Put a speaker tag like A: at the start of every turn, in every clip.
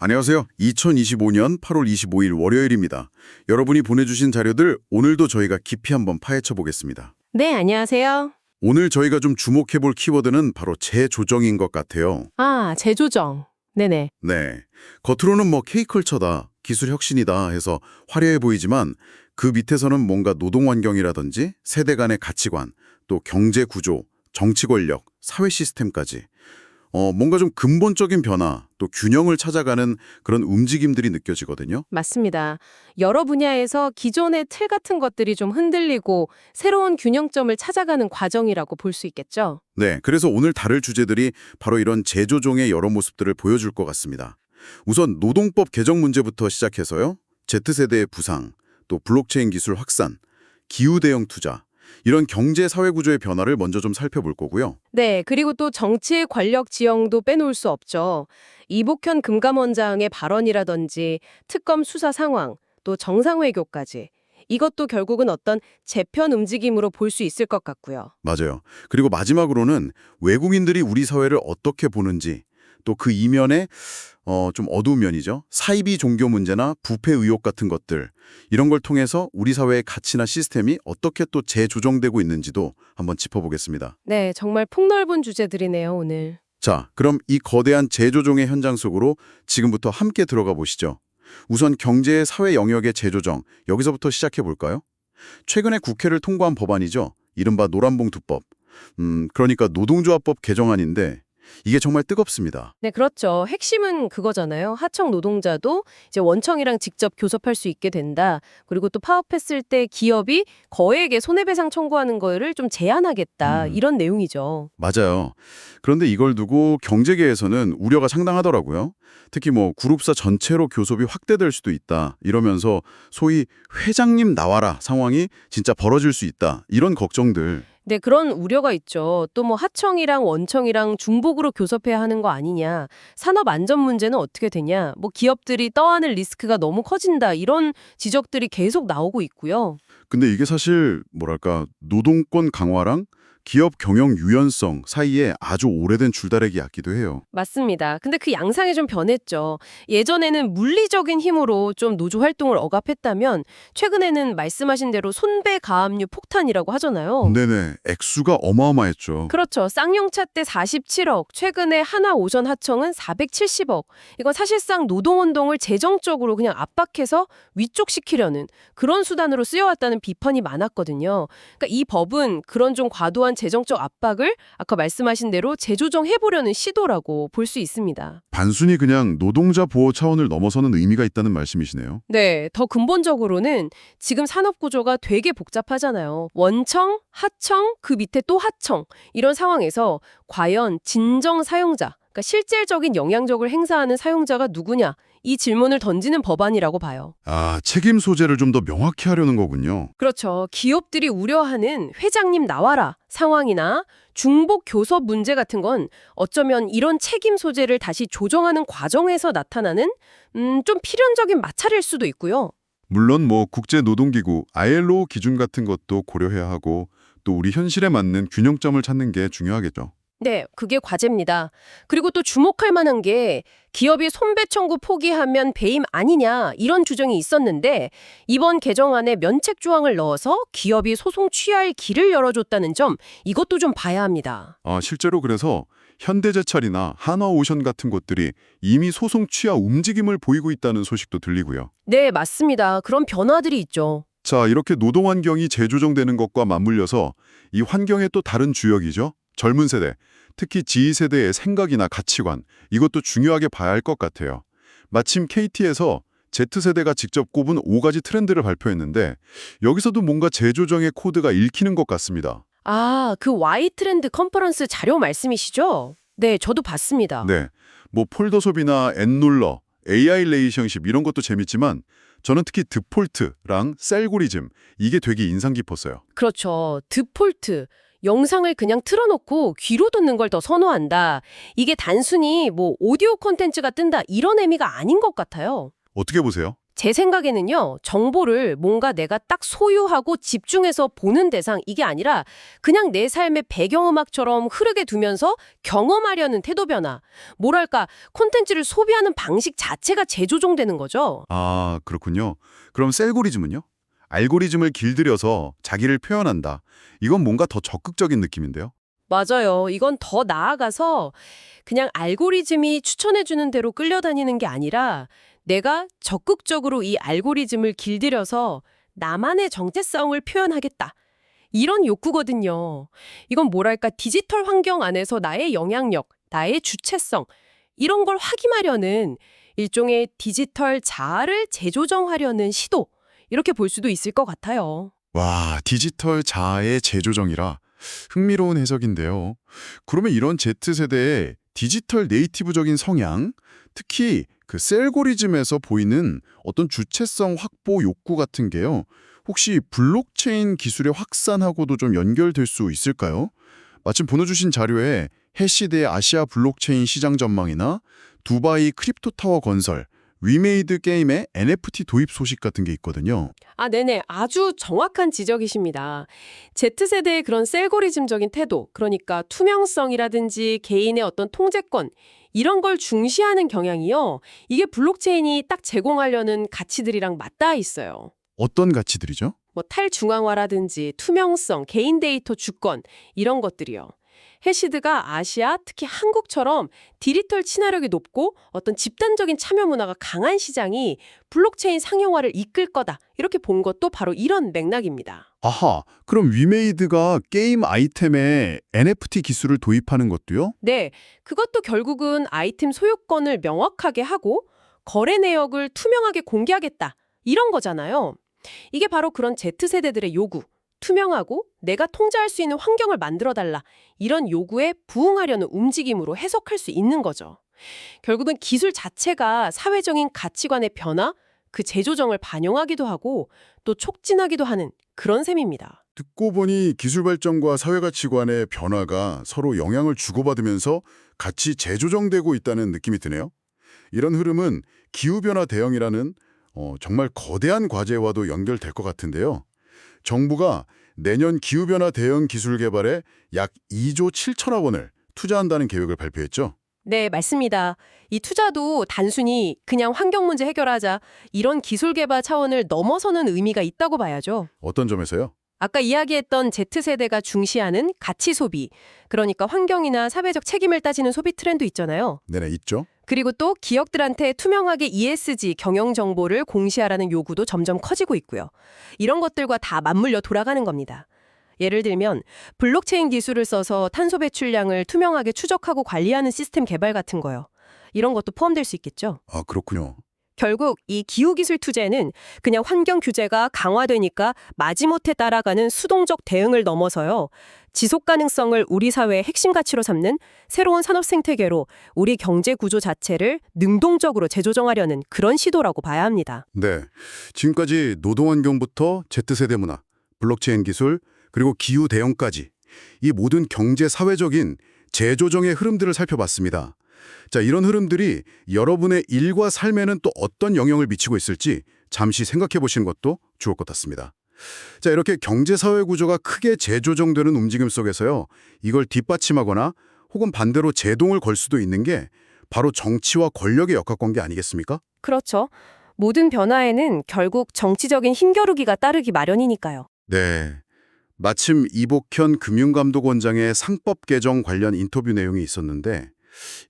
A: 안녕하세요. 2025년 8월 25일 월요일입니다. 여러분이 보내주신 자료들 오늘도 저희가 깊이 한번 파헤쳐 보겠습니다.
B: 네, 안녕하세요.
A: 오늘 저희가 좀 주목해 볼 키워드는 바로 재조정인 것 같아요.
B: 아, 재조정. 네네.
A: 네. 겉으로는 뭐 K컬처다, 기술 혁신이다 해서 화려해 보이지만 그 밑에서는 뭔가 노동 환경이라든지 세대 간의 가치관, 또 경제 구조, 정치 권력, 사회 시스템까지 뭔가 좀 근본적인 변화, 또 균형을 찾아가는 그런 움직임들이 느껴지거든요.
B: 맞습니다. 여러 분야에서 기존의 틀 같은 것들이 좀 흔들리고 새로운 균형점을 찾아가는 과정이라고 볼 수 있겠죠.
A: 네, 그래서 오늘 다룰 주제들이 바로 이런 재조정의 여러 모습들을 보여줄 것 같습니다. 우선 노동법 개정 문제부터 시작해서요. Z세대의 부상, 또 블록체인 기술 확산, 기후 대응 투자, 이런 경제 사회 구조의 변화를 먼저 좀 살펴볼 거고요.
B: 네, 그리고 또 정치의 권력 지형도 빼놓을 수 없죠. 이복현 금감원장의 발언이라든지 특검 수사 상황, 또 정상회교까지. 이것도 결국은 어떤 재편 움직임으로 볼 수 있을 것 같고요.
A: 맞아요. 그리고 마지막으로는 외국인들이 우리 사회를 어떻게 보는지, 또 그 이면에 좀 어두운 면이죠. 사이비 종교 문제나 부패 의혹 같은 것들, 이런 걸 통해서 우리 사회의 가치나 시스템이 어떻게 또 재조정되고 있는지도 한번 짚어보겠습니다.
B: 네, 정말 폭넓은 주제들이네요, 오늘.
A: 자, 그럼 이 거대한 재조정의 현장 속으로 지금부터 함께 들어가 보시죠. 우선 경제, 사회 영역의 재조정, 여기서부터 시작해 볼까요? 최근에 국회를 통과한 법안이죠. 이른바 노란봉투법. 그러니까 노동조합법 개정안인데 이게 정말 뜨겁습니다.
B: 네, 그렇죠. 핵심은 그거잖아요. 하청 노동자도 이제 원청이랑 직접 교섭할 수 있게 된다. 그리고 또 파업했을 때 기업이 거액의 손해배상 청구하는 거를 좀 제한하겠다. 이런 내용이죠.
A: 맞아요. 그런데 이걸 두고 경제계에서는 우려가 상당하더라고요. 특히 뭐 그룹사 전체로 교섭이 확대될 수도 있다. 이러면서 소위 회장님 나와라 상황이 진짜 벌어질 수 있다. 이런 걱정들.
B: 네, 그런 우려가 있죠. 또 뭐 하청이랑 원청이랑 중복으로 교섭해야 하는 거 아니냐. 산업 안전 문제는 어떻게 되냐. 뭐 기업들이 떠안을 리스크가 너무 커진다. 이런 지적들이 계속 나오고 있고요.
A: 근데 이게 사실 뭐랄까 노동권 강화랑 기업 경영 유연성 사이에 아주 오래된 줄다리기 같기도 해요.
B: 맞습니다. 근데 그 양상이 좀 변했죠. 예전에는 물리적인 힘으로 좀 노조 활동을 억압했다면 최근에는 말씀하신 대로 손배 가압류 폭탄이라고 하잖아요.
A: 네네, 액수가 어마어마했죠.
B: 그렇죠. 쌍용차 때 47억, 최근에 하나오션 하청은 470억. 이건 사실상 노동운동을 재정적으로 그냥 압박해서 위쪽시키려는 그런 수단으로 쓰여왔다는 비판이 많았거든요. 그러니까 이 법은 그런 좀 과도한 재정적 압박을 아까 말씀하신 대로 재조정해보려는 시도라고 볼 수 있습니다.
A: 단순히 그냥 노동자 보호 차원을 넘어서는 의미가 있다는 말씀이시네요.
B: 네, 더 근본적으로는 지금 산업구조가 되게 복잡하잖아요. 원청, 하청, 그 밑에 또 하청. 이런 상황에서 과연 진정 사용자, 그러니까 실질적인 영향력을 행사하는 사용자가 누구냐? 이 질문을 던지는 법안이라고 봐요.
A: 아, 책임 소재를 좀 더 명확히 하려는 거군요.
B: 그렇죠. 기업들이 우려하는 회장님 나와라 상황이나 중복 교섭 문제 같은 건 어쩌면 이런 책임 소재를 다시 조정하는 과정에서 나타나는 좀 필연적인 마찰일 수도 있고요.
A: 물론 뭐 국제노동기구 ILO 기준 같은 것도 고려해야 하고 또 우리 현실에 맞는 균형점을 찾는 게 중요하겠죠.
B: 네, 그게 과제입니다. 그리고 또 주목할 만한 게 기업이 손배 청구 포기하면 배임 아니냐 이런 주장이 있었는데 이번 개정안에 면책 조항을 넣어서 기업이 소송 취할 길을 열어줬다는 점 이것도 좀 봐야 합니다.
A: 아, 실제로 그래서 현대제철이나 한화오션 같은 곳들이 이미 소송 취하 움직임을 보이고 있다는 소식도 들리고요.
B: 네, 맞습니다. 그런 변화들이 있죠.
A: 자, 이렇게 노동 환경이 재조정되는 것과 맞물려서 이 환경의 또 다른 주역이죠. 젊은 세대, 특히 G세대의 생각이나 가치관, 이것도 중요하게 봐야 할 것 같아요. 마침 KT에서 Z세대가 직접 꼽은 5가지 트렌드를 발표했는데 여기서도 뭔가 재조정의 코드가 읽히는 것 같습니다.
B: 아, 그 Y 트렌드 컨퍼런스 자료 말씀이시죠? 네, 저도 봤습니다.
A: 네, 뭐 폴더숍이나 엔룰러, AI 레이션십 이런 것도 재밌지만 저는 특히 드폴트랑 셀고리즘 이게 되게 인상 깊었어요.
B: 그렇죠. 드폴트. 영상을 그냥 틀어놓고 귀로 듣는 걸 더 선호한다. 이게 단순히 뭐 오디오 콘텐츠가 뜬다 이런 의미가 아닌 것 같아요.
A: 어떻게 보세요?
B: 제 생각에는요, 정보를 뭔가 내가 딱 소유하고 집중해서 보는 대상, 이게 아니라 그냥 내 삶의 배경음악처럼 흐르게 두면서 경험하려는 태도 변화. 뭐랄까, 콘텐츠를 소비하는 방식 자체가 재조정되는 거죠.
A: 아, 그렇군요. 그럼 셀고리즘은요? 알고리즘을 길들여서 자기를 표현한다. 이건 뭔가 더 적극적인 느낌인데요.
B: 맞아요. 이건 더 나아가서 그냥 알고리즘이 추천해주는 대로 끌려다니는 게 아니라 내가 적극적으로 이 알고리즘을 길들여서 나만의 정체성을 표현하겠다. 이런 욕구거든요. 이건 뭐랄까 디지털 환경 안에서 나의 영향력, 나의 주체성 이런 걸 확인하려는 일종의 디지털 자아를 재조정하려는 시도 이렇게 볼 수도 있을 것 같아요.
A: 와, 디지털 자아의 재조정이라 흥미로운 해석인데요. 그러면 이런 Z세대의 디지털 네이티브적인 성향, 특히 그 셀고리즘에서 보이는 어떤 주체성 확보 욕구 같은 게요. 혹시 블록체인 기술의 확산하고도 좀 연결될 수 있을까요? 마침 보내주신 자료에 해시대의 아시아 블록체인 시장 전망이나 두바이 크립토타워 건설, 위메이드 게임의 NFT 도입 소식 같은 게 있거든요.
B: 아, 네네. 아주 정확한 지적이십니다. Z세대의 그런 셀고리즘적인 태도, 그러니까 투명성이라든지 개인의 어떤 통제권, 이런 걸 중시하는 경향이요. 이게 블록체인이 딱 제공하려는 가치들이랑 맞닿아 있어요.
A: 어떤 가치들이죠?
B: 뭐 탈중앙화라든지 투명성, 개인 데이터 주권, 이런 것들이요. 해시드가 아시아, 특히 한국처럼 디지털 친화력이 높고 어떤 집단적인 참여 문화가 강한 시장이 블록체인 상용화를 이끌 거다. 이렇게 본 것도 바로 이런 맥락입니다.
A: 아하, 그럼 위메이드가 게임 아이템에 NFT 기술을 도입하는 것도요?
B: 네, 그것도 결국은 아이템 소유권을 명확하게 하고 거래 내역을 투명하게 공개하겠다. 이런 거잖아요. 이게 바로 그런 Z세대들의 요구. 투명하고 내가 통제할 수 있는 환경을 만들어달라. 이런 요구에 부응하려는 움직임으로 해석할 수 있는 거죠. 결국은 기술 자체가 사회적인 가치관의 변화, 그 재조정을 반영하기도 하고 또 촉진하기도 하는 그런 셈입니다.
A: 듣고 보니 기술 발전과 사회 가치관의 변화가 서로 영향을 주고받으면서 같이 재조정되고 있다는 느낌이 드네요. 이런 흐름은 기후변화 대응이라는 정말 거대한 과제와도 연결될 것 같은데요. 정부가 내년 기후변화 대응 기술 개발에 약 2조 7천억 원을 투자한다는 계획을 발표했죠.
B: 네, 맞습니다. 이 투자도 단순히 그냥 환경 문제 해결하자 이런 기술 개발 차원을 넘어서는 의미가 있다고 봐야죠.
A: 어떤 점에서요?
B: 아까 이야기했던 Z세대가 중시하는 가치 소비, 그러니까 환경이나 사회적 책임을 따지는 소비 트렌드 있잖아요.
A: 네네, 있죠.
B: 그리고 또 기업들한테 투명하게 ESG 경영 정보를 공시하라는 요구도 점점 커지고 있고요. 이런 것들과 다 맞물려 돌아가는 겁니다. 예를 들면 블록체인 기술을 써서 탄소 배출량을 투명하게 추적하고 관리하는 시스템 개발 같은 거요. 이런 것도 포함될 수 있겠죠.
A: 아, 그렇군요.
B: 결국 이 기후기술 투자는 그냥 환경 규제가 강화되니까 마지못해 따라가는 수동적 대응을 넘어서요. 지속 가능성을 우리 사회의 핵심 가치로 삼는 새로운 산업 생태계로 우리 경제 구조 자체를 능동적으로 재조정하려는 그런 시도라고 봐야 합니다.
A: 네, 지금까지 노동환경부터 Z세대 문화, 블록체인 기술, 그리고 기후 대응까지 이 모든 경제 사회적인 재조정의 흐름들을 살펴봤습니다. 자, 이런 흐름들이 여러분의 일과 삶에는 또 어떤 영향을 미치고 있을지 잠시 생각해 보시는 것도 좋을 것 같습니다. 자, 이렇게 경제 사회 구조가 크게 재조정되는 움직임 속에서요. 이걸 뒷받침하거나 혹은 반대로 제동을 걸 수도 있는 게 바로 정치와 권력의 역학관계 아니겠습니까?
B: 그렇죠. 모든 변화에는 결국 정치적인 힘겨루기가 따르기 마련이니까요.
A: 네. 마침 이복현 금융감독원장의 상법 개정 관련 인터뷰 내용이 있었는데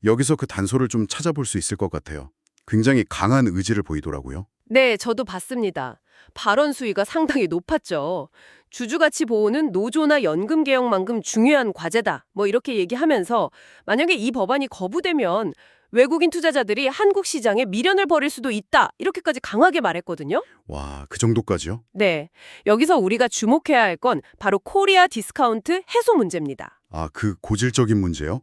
A: 여기서 그 단서를 좀 찾아볼 수 있을 것 같아요. 굉장히 강한 의지를 보이더라고요.
B: 네, 저도 봤습니다. 발언 수위가 상당히 높았죠. 주주가치 보호는 노조나 연금 개혁만큼 중요한 과제다. 뭐 이렇게 얘기하면서 만약에 이 법안이 거부되면 외국인 투자자들이 한국 시장에 미련을 버릴 수도 있다. 이렇게까지 강하게 말했거든요.
A: 와, 그 정도까지요?
B: 네, 여기서 우리가 주목해야 할 건 바로 코리아 디스카운트 해소 문제입니다.
A: 아, 그 고질적인 문제요?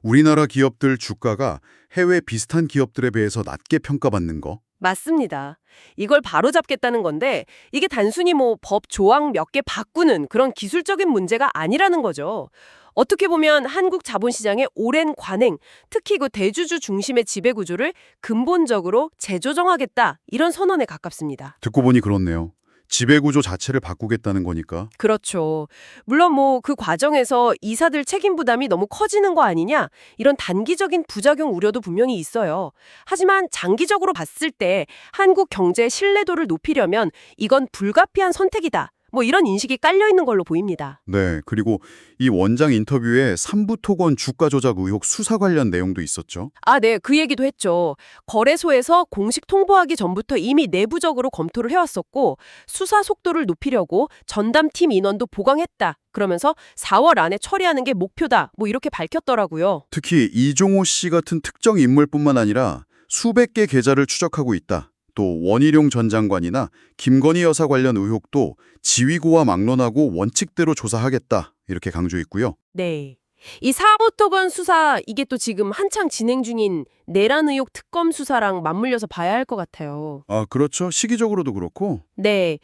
A: 우리나라 기업들 주가가 해외 비슷한 기업들에 비해서 낮게 평가받는 거?
B: 맞습니다. 이걸 바로잡겠다는 건데 이게 단순히 뭐 법 조항 몇 개 바꾸는 그런 기술적인 문제가 아니라는 거죠. 어떻게 보면 한국 자본시장의 오랜 관행, 특히 그 대주주 중심의 지배구조를 근본적으로 재조정하겠다 이런 선언에 가깝습니다.
A: 듣고 보니 그렇네요. 지배구조 자체를 바꾸겠다는 거니까.
B: 그렇죠. 물론 뭐 그 과정에서 이사들 책임 부담이 너무 커지는 거 아니냐 이런 단기적인 부작용 우려도 분명히 있어요. 하지만 장기적으로 봤을 때 한국 경제의 신뢰도를 높이려면 이건 불가피한 선택이다. 뭐 이런 인식이 깔려 있는 걸로 보입니다.
A: 네, 그리고 이 원장 인터뷰에 삼부토건 주가 조작 의혹 수사 관련 내용도 있었죠.
B: 아, 네. 그 얘기도 했죠. 거래소에서 공식 통보하기 전부터 이미 내부적으로 검토를 해왔었고 수사 속도를 높이려고 전담팀 인원도 보강했다. 그러면서 4월 안에 처리하는 게 목표다. 뭐 이렇게 밝혔더라고요.
A: 특히 이종호 씨 같은 특정 인물뿐만 아니라 수백 개 계좌를 추적하고 있다. 또 원희룡 전 장관이나 김건희 여사 관련 의혹도 지휘고와 막론하고 원칙대로 조사하겠다. 이렇게 강조했고요.
B: 네. 이 사법토건 수사 이게 또 지금 한창 진행 중인 내란 의혹 특검 수사랑 맞물려서 봐야 할 것 같아요.
A: 아, 그렇죠. 시기적으로도 그렇고.
B: 네.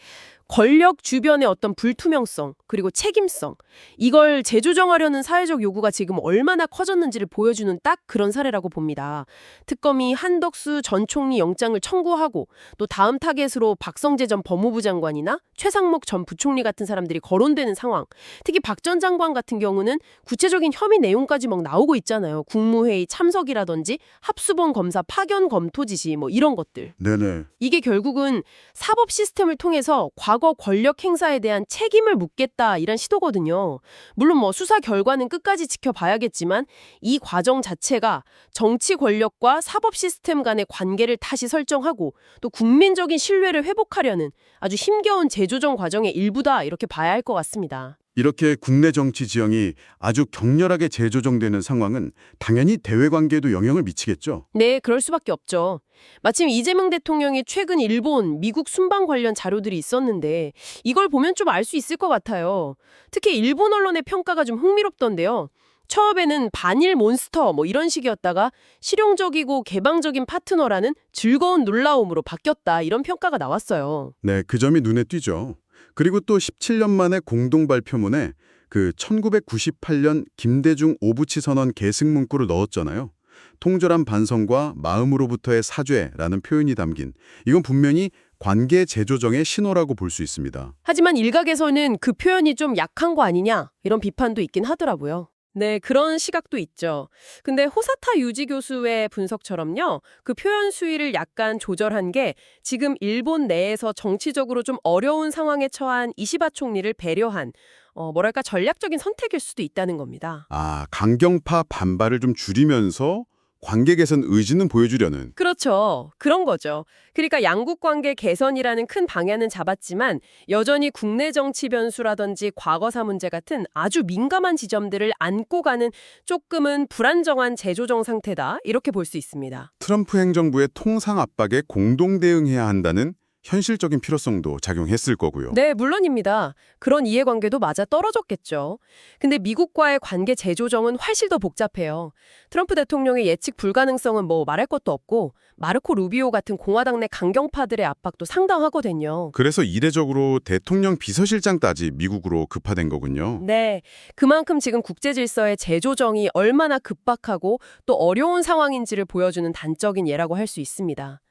B: 권력 주변의 어떤 불투명성, 그리고 책임성, 이걸 재조정하려는 사회적 요구가 지금 얼마나 커졌는지를 보여주는 딱 그런 사례라고 봅니다. 특검이 한덕수 전 총리 영장을 청구하고 또 다음 타겟으로 박성재 전 법무부 장관이나 최상목 전 부총리 같은 사람들이 거론되는 상황. 특히 박 전 장관 같은 경우는 구체적인 혐의 내용까지 막 나오고 있잖아요. 국무회의 참석이라든지 합수본 검사 파견 검토 지시 뭐 이런 것들.
A: 네네.
B: 이게 결국은 사법 시스템을 통해서 과거 권력 행사에 대한 책임을 묻겠다 이런 시도거든요. 물론 뭐 수사 결과는 끝까지 지켜봐야겠지만 이 과정 자체가 정치 권력과 사법 시스템 간의 관계를 다시 설정하고 또 국민적인 신뢰를 회복하려는 아주 힘겨운 재조정 과정의 일부다 이렇게 봐야 할 것 같습니다.
A: 이렇게 국내 정치 지형이 아주 격렬하게 재조정되는 상황은 당연히 대외 관계에도 영향을 미치겠죠.
B: 네, 그럴 수밖에 없죠. 마침 이재명 대통령이 최근 일본, 미국 순방 관련 자료들이 있었는데 이걸 보면 좀 알 수 있을 것 같아요. 특히 일본 언론의 평가가 좀 흥미롭던데요. 처음에는 반일 몬스터 뭐 이런 식이었다가 실용적이고 개방적인 파트너라는 즐거운 놀라움으로 바뀌었다 이런 평가가 나왔어요.
A: 네, 그 점이 눈에 띄죠. 그리고 또 17년 만에 공동 발표문에 그 1998년 김대중 오부치 선언 계승 문구를 넣었잖아요. 통절한 반성과 마음으로부터의 사죄라는 표현이 담긴 이건 분명히 관계 재조정의 신호라고 볼 수 있습니다.
B: 하지만 일각에서는 그 표현이 좀 약한 거 아니냐 이런 비판도 있긴 하더라고요. 네, 그런 시각도 있죠. 근데 호사타 유지 교수의 분석처럼요. 그 표현 수위를 약간 조절한 게 지금 일본 내에서 정치적으로 좀 어려운 상황에 처한 이시바 총리를 배려한 뭐랄까 전략적인 선택일 수도 있다는 겁니다.
A: 아, 강경파 반발을 좀 줄이면서 관계 개선 의지는 보여주려는.
B: 그렇죠. 그런 거죠. 그러니까 양국 관계 개선이라는 큰 방향은 잡았지만 여전히 국내 정치 변수라든지 과거사 문제 같은 아주 민감한 지점들을 안고 가는 조금은 불안정한 재조정 상태다. 이렇게 볼 수 있습니다.
A: 트럼프 행정부의 통상 압박에 공동 대응해야 한다는 현실적인 필요성도 작용했을 거고요.
B: 네, 물론입니다. 그런 이해관계도 맞아 떨어졌겠죠. 근데 미국과의 관계 재조정은 훨씬 더 복잡해요. 트럼프 대통령의 예측 불가능성은 뭐 말할 것도 없고 마르코 루비오 같은 공화당 내 강경파들의 압박도 상당하거든요.
A: 그래서 이례적으로 대통령 비서실장까지 미국으로 급파된 거군요.
B: 네, 그만큼 지금 국제 질서의 재조정이 얼마나 급박하고 또 어려운 상황인지를 보여주는 단적인 예라고 할 수 있습니다.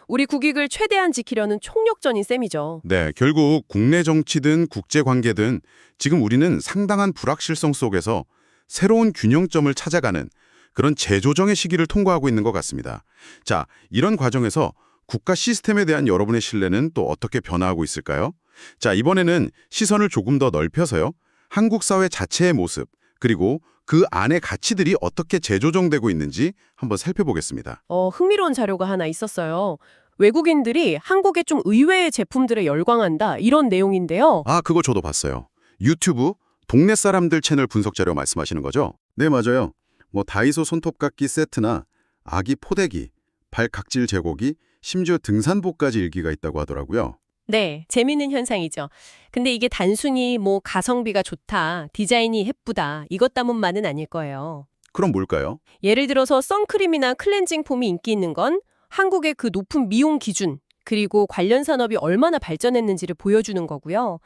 B: 우리 국익을 최대한 지키려는 총력전인 셈이죠.
A: 네, 결국 국내 정치든 국제 관계든 지금 우리는 상당한 불확실성 속에서 새로운 균형점을 찾아가는 그런 재조정의 시기를 통과하고 있는 것 같습니다. 자, 이런 과정에서 국가 시스템에 대한 여러분의 신뢰는 또 어떻게 변화하고 있을까요? 자, 이번에는 시선을 조금 더 넓혀서요. 한국 사회 자체의 모습, 그리고 그 안의 가치들이 어떻게 재조정되고 있는지 한번 살펴보겠습니다.
B: 흥미로운 자료가 하나 있었어요. 외국인들이 한국의 좀 의외의 제품들에 열광한다 이런 내용인데요.
A: 아, 그거 저도 봤어요. 유튜브 동네 사람들 채널 분석 자료 말씀하시는 거죠? 네, 맞아요. 뭐 다이소 손톱깎이 세트나 아기 포대기, 발 각질 제거기, 심지어 등산복까지 일기가 있다고 하더라고요.
B: 네, 재미있는 현상이죠. 근데 이게 단순히 뭐 가성비가 좋다, 디자인이 예쁘다 이것 때문만은 아닐 거예요.
A: 그럼 뭘까요?
B: 예를 들어서 선크림이나 클렌징 폼이 인기 있는 건 한국의 그 높은 미용 기준, 그리고 관련 산업이 얼마나 발전했는지를 보여주는 거고요.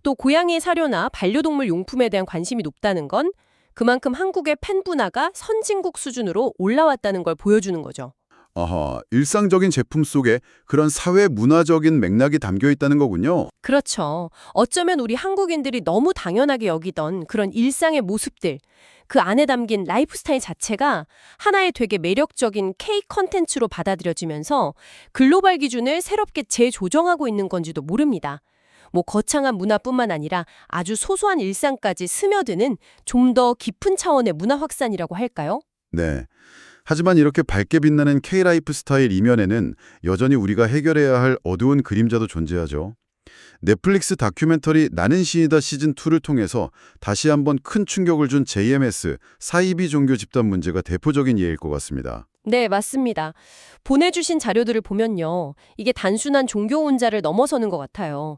B: 또 고양이 사료나 반려동물 용품에 대한 관심이 높다는 건 그만큼 한국의 팬분화가 선진국 수준으로 올라왔다는 걸 보여주는 거죠.
A: 아하, 일상적인 제품 속에 그런 사회 문화적인 맥락이 담겨 있다는 거군요.
B: 그렇죠. 어쩌면 우리 한국인들이 너무 당연하게 여기던 그런 일상의 모습들, 그 안에 담긴 라이프 스타일 자체가 하나의 되게 매력적인 K 컨텐츠로 받아들여지면서 글로벌 기준을 새롭게 재조정하고 있는 건지도 모릅니다. 뭐 거창한 문화뿐만 아니라 아주 소소한 일상까지 스며드는 좀 더 깊은 차원의 문화 확산이라고 할까요?
A: 네. 하지만 이렇게 밝게 빛나는 K-라이프 스타일 이면에는 여전히 우리가 해결해야 할 어두운 그림자도 존재하죠. 넷플릭스 다큐멘터리 나는 신이다 시즌2를 통해서 다시 한번 큰 충격을 준 JMS, 사이비 종교 집단 문제가 대표적인 예일 것 같습니다.
B: 네, 맞습니다. 보내주신 자료들을 보면요. 이게 단순한 종교 혼자를 넘어서는 것 같아요.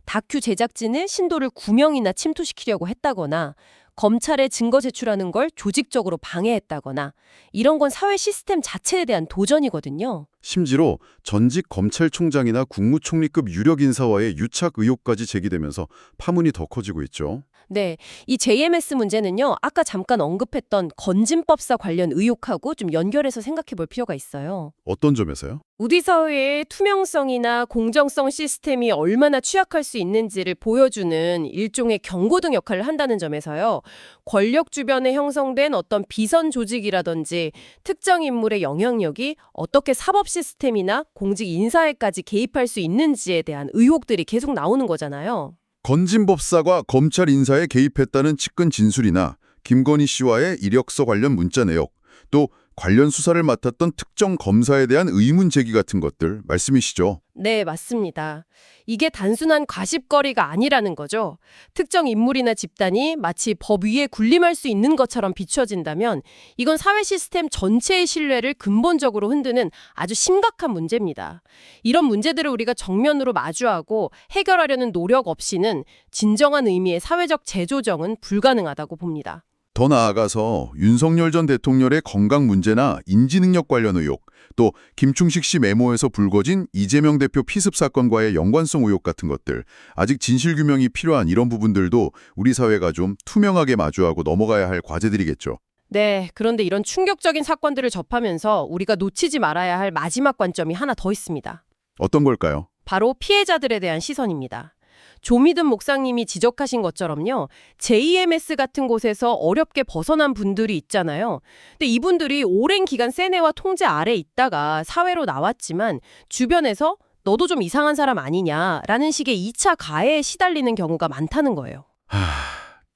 B: 다큐 제작진은 신도를 9명이나 침투시키려고 했다거나 검찰에 증거 제출하는 걸 조직적으로 방해했다거나 이런 건 사회 시스템 자체에 대한 도전이거든요.
A: 심지어 전직 검찰총장이나 국무총리급 유력 인사와의 유착 의혹까지 제기되면서 파문이 더 커지고 있죠.
B: 네, 이 JMS 문제는요. 아까 잠깐 언급했던 건진법사 관련 의혹하고 좀 연결해서 생각해 볼 필요가 있어요.
A: 어떤 점에서요?
B: 우리 사회의 투명성이나 공정성 시스템이 얼마나 취약할 수 있는지를 보여주는 일종의 경고등 역할을 한다는 점에서요. 권력 주변에 형성된 어떤 비선 조직이라든지 특정 인물의 영향력이 어떻게 사법 시스템이나 공직 인사에까지 개입할 수 있는지에 대한 의혹들이 계속 나오는 거잖아요.
A: 건진법사가 검찰 인사에 개입했다는 측근 진술이나 김건희 씨와의 이력서 관련 문자 내역, 또 관련 수사를 맡았던 특정 검사에 대한 의문 제기 같은 것들 말씀이시죠?
B: 네, 맞습니다. 이게 단순한 과십거리가 아니라는 거죠. 특정 인물이나 집단이 마치 법 위에 군림할 수 있는 것처럼 비춰진다면 이건 사회 시스템 전체의 신뢰를 근본적으로 흔드는 아주 심각한 문제입니다. 이런 문제들을 우리가 정면으로 마주하고 해결하려는 노력 없이는 진정한 의미의 사회적 재조정은 불가능하다고 봅니다.
A: 더 나아가서 윤석열 전 대통령의 건강 문제나 인지능력 관련 의혹, 또 김충식 씨 메모에서 불거진 이재명 대표 피습 사건과의 연관성 의혹 같은 것들, 아직 진실규명이 필요한 이런 부분들도 우리 사회가 좀 투명하게 마주하고 넘어가야 할 과제들이겠죠.
B: 네, 그런데 이런 충격적인 사건들을 접하면서 우리가 놓치지 말아야 할 마지막 관점이 하나 더 있습니다.
A: 어떤 걸까요?
B: 바로 피해자들에 대한 시선입니다. 조미든 목사님이 지적하신 것처럼요. JMS 같은 곳에서 어렵게 벗어난 분들이 있잖아요. 근데 이분들이 오랜 기간 세뇌와 통제 아래 있다가 사회로 나왔지만 주변에서 너도 좀 이상한 사람 아니냐라는 식의 2차 가해에 시달리는 경우가 많다는 거예요.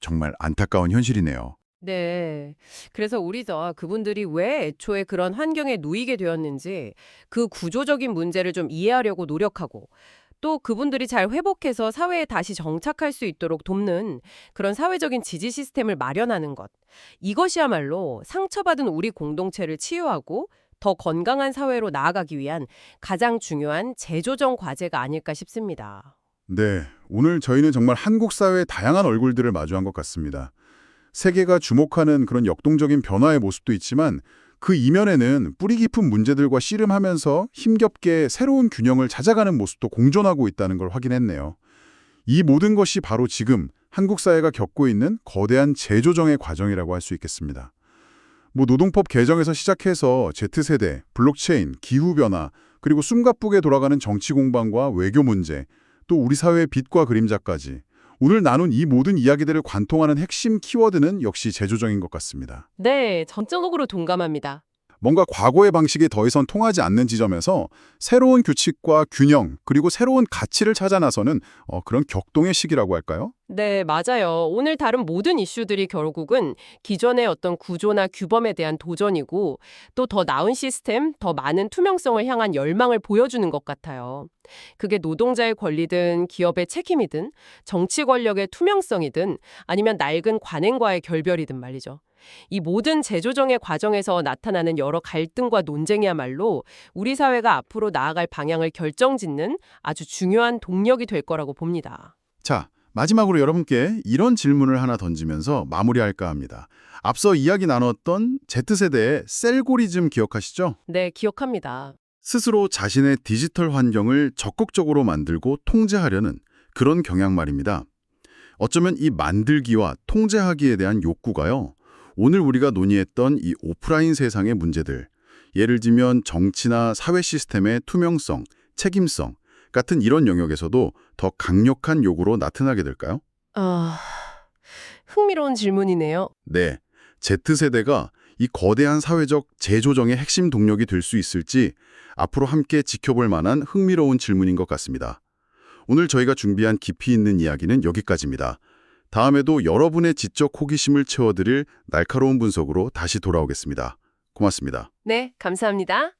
A: 정말 안타까운 현실이네요.
B: 네. 그래서 우리도 그분들이 왜 애초에 그런 환경에 놓이게 되었는지 그 구조적인 문제를 좀 이해하려고 노력하고 또 그분들이 잘 회복해서 사회에 다시 정착할 수 있도록 돕는 그런 사회적인 지지 시스템을 마련하는 것. 이것이야말로 상처받은 우리 공동체를 치유하고 더 건강한 사회로 나아가기 위한 가장 중요한 재조정 과제가 아닐까 싶습니다.
A: 네, 오늘 저희는 정말 한국 사회의 다양한 얼굴들을 마주한 것 같습니다. 세계가 주목하는 그런 역동적인 변화의 모습도 있지만 그 이면에는 뿌리 깊은 문제들과 씨름하면서 힘겹게 새로운 균형을 찾아가는 모습도 공존하고 있다는 걸 확인했네요. 이 모든 것이 바로 지금 한국 사회가 겪고 있는 거대한 재조정의 과정이라고 할 수 있겠습니다. 노동법 개정에서 시작해서 Z세대, 블록체인, 기후변화, 그리고 숨가쁘게 돌아가는 정치 공방과 외교 문제, 또 우리 사회의 빛과 그림자까지 오늘 나눈 이 모든 이야기들을 관통하는 핵심 키워드는 역시 재조정인 것 같습니다.
B: 네, 전적으로 동감합니다.
A: 뭔가 과거의 방식이 더 이상 통하지 않는 지점에서 새로운 규칙과 균형, 그리고 새로운 가치를 찾아 나서는 그런 격동의 시기라고 할까요?
B: 네, 맞아요. 오늘 다룬 모든 이슈들이 결국은 기존의 어떤 구조나 규범에 대한 도전이고 또 더 나은 시스템, 더 많은 투명성을 향한 열망을 보여주는 것 같아요. 그게 노동자의 권리든 기업의 책임이든 정치 권력의 투명성이든 아니면 낡은 관행과의 결별이든 말이죠. 이 모든 재조정의 과정에서 나타나는 여러 갈등과 논쟁이야말로 우리 사회가 앞으로 나아갈 방향을 결정짓는 아주 중요한 동력이 될 거라고 봅니다.
A: 자, 마지막으로 여러분께 이런 질문을 하나 던지면서 마무리할까 합니다. 앞서 이야기 나눴던 Z세대의 셀고리즘 기억하시죠?
B: 네, 기억합니다.
A: 스스로 자신의 디지털 환경을 적극적으로 만들고 통제하려는 그런 경향 말입니다. 어쩌면 이 만들기와 통제하기에 대한 욕구가요, 오늘 우리가 논의했던 이 오프라인 세상의 문제들, 예를 들면 정치나 사회 시스템의 투명성, 책임성 같은 이런 영역에서도 더 강력한 요구로 나타나게 될까요?
B: 아, 흥미로운 질문이네요.
A: 네, Z세대가 이 거대한 사회적 재조정의 핵심 동력이 될 수 있을지 앞으로 함께 지켜볼 만한 흥미로운 질문인 것 같습니다. 오늘 저희가 준비한 깊이 있는 이야기는 여기까지입니다. 다음에도 여러분의 지적 호기심을 채워드릴 날카로운 분석으로 다시 돌아오겠습니다. 고맙습니다.
B: 네, 감사합니다.